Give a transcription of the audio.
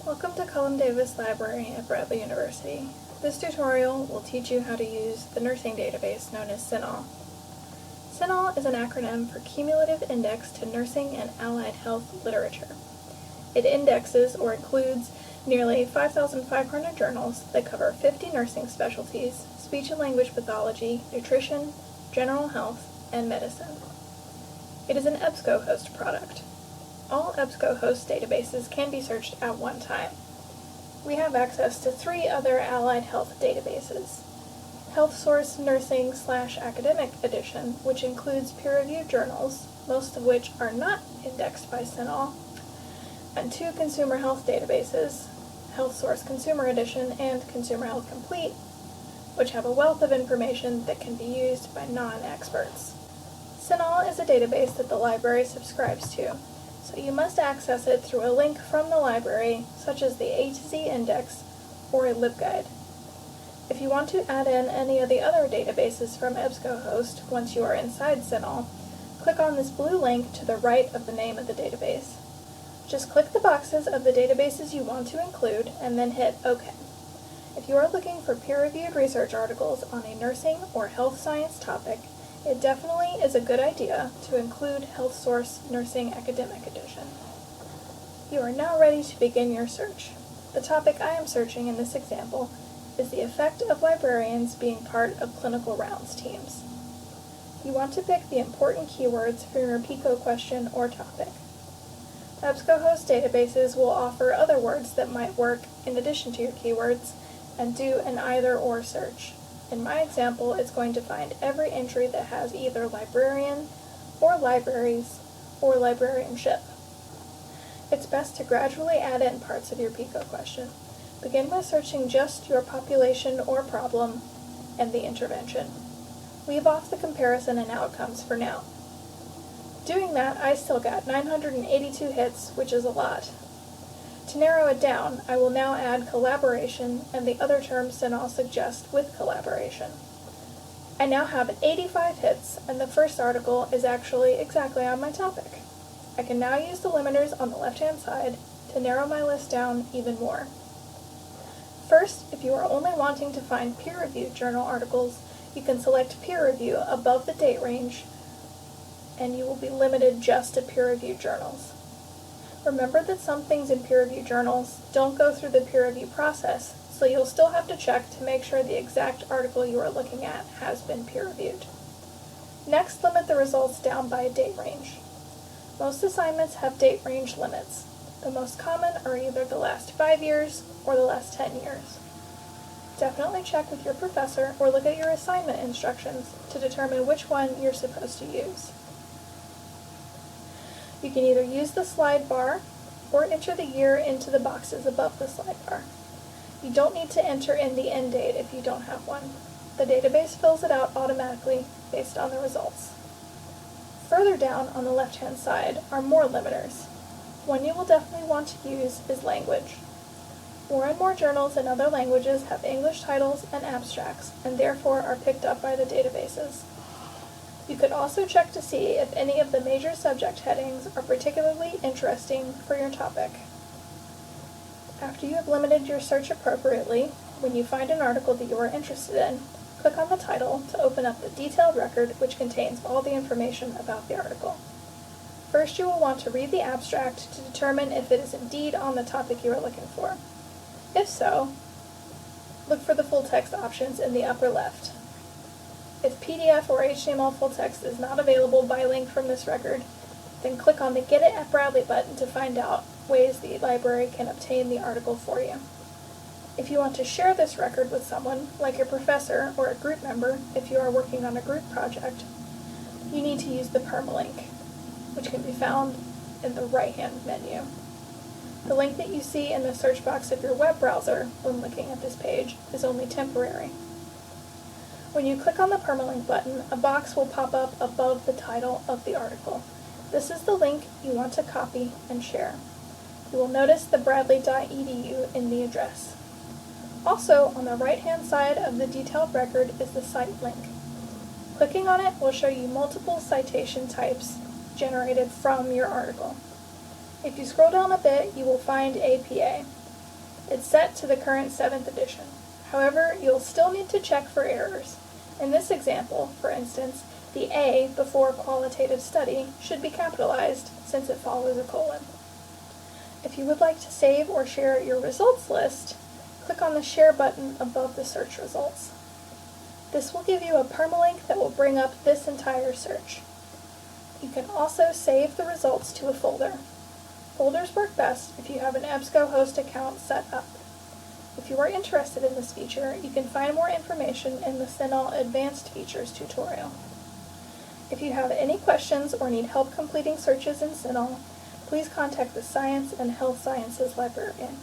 Welcome to Cullum Davis Library at Bradley University. This tutorial will teach you how to use the nursing database known as CINAHL. CINAHL is an acronym for Cumulative Index to Nursing and Allied Health Literature. It indexes or includes nearly 5,500 journals that cover 50 nursing specialties, speech and language pathology, nutrition, general health, and medicine. It is an EBSCOhost product. All EBSCOhost databases can be searched at one time. We have access to 3 other allied health databases: HealthSource Nursing/Academic Edition, which includes peer-reviewed journals, most of which are not indexed by CINAHL, and 2 consumer health databases, HealthSource Consumer Edition and Consumer Health Complete, which have a wealth of information that can be used by non-experts. CINAHL is a database that the library subscribes to, so you must access it through a link from the library, such as the A to Z Index or a LibGuide. If you want to add in any of the other databases from EBSCOhost once you are inside CINAHL, click on this blue link to the right of the name of the database. Just click the boxes of the databases you want to include and then hit OK. If you are looking for peer-reviewed research articles on a nursing or health science topic, it definitely is a good idea to include HealthSource Nursing Academic Edition. You are now ready to begin your search. The topic I am searching in this example is the effect of librarians being part of clinical rounds teams. You want to pick the important keywords for your PICO question or topic. EBSCOhost databases will offer other words that might work in addition to your keywords and do an either-or search. In my example, it's going to find every entry that has either librarian, or libraries, or librarianship. It's best to gradually add in parts of your PICO question. Begin by searching just your population or problem and the intervention. Leave off the comparison and outcomes for now. Doing that, I still got 982 hits, which is a lot. To narrow it down, I will now add collaboration and the other terms CINAHL suggests with collaboration. I now have 85 hits, and the first article is actually exactly on my topic. I can now use the limiters on the left-hand side to narrow my list down even more. First, if you are only wanting to find peer-reviewed journal articles, you can select peer review above the date range, and you will be limited just to peer-reviewed journals. Remember that some things in peer-reviewed journals don't go through the peer review process, so you'll still have to check to make sure the exact article you are looking at has been peer-reviewed. Next, limit the results down by date range. Most assignments have date range limits. The most common are either the last 5 years or the last 10 years. Definitely check with your professor or look at your assignment instructions to determine which one you're supposed to use. You can either use the slide bar or enter the year into the boxes above the slide bar. You don't need to enter in the end date if you don't have one. The database fills it out automatically based on the results. Further down on the left-hand side are more limiters. One you will definitely want to use is language. More and more journals in other languages have English titles and abstracts, and therefore are picked up by the databases. You could also check to see if any of the major subject headings are particularly interesting for your topic. After you have limited your search appropriately, when you find an article that you are interested in, click on the title to open up the detailed record which contains all the information about the article. First, you will want to read the abstract to determine if it is indeed on the topic you are looking for. If so, look for the full text options in the upper left. If PDF or HTML full text is not available by link from this record, then click on the Get It at Bradley button to find out ways the library can obtain the article for you. If you want to share this record with someone, like your professor or a group member if you are working on a group project, you need to use the permalink, which can be found in the right-hand menu. The link that you see in the search box of your web browser when looking at this page is only temporary. When you click on the permalink button, a box will pop up above the title of the article. This is the link you want to copy and share. You will notice the bradley.edu in the address. Also, on the right-hand side of the detailed record is the cite link. Clicking on it will show you multiple citation types generated from your article. If you scroll down a bit, you will find APA. It's set to the current 7th edition. However, you'll still need to check for errors. In this example, for instance, the A before qualitative study should be capitalized since it follows a colon. If you would like to save or share your results list, click on the Share button above the search results. This will give you a permalink that will bring up this entire search. You can also save the results to a folder. Folders work best if you have an EBSCOhost account set up. If you are interested in this feature, you can find more information in the CINAHL Advanced Features tutorial. If you have any questions or need help completing searches in CINAHL, please contact the Science and Health Sciences librarian.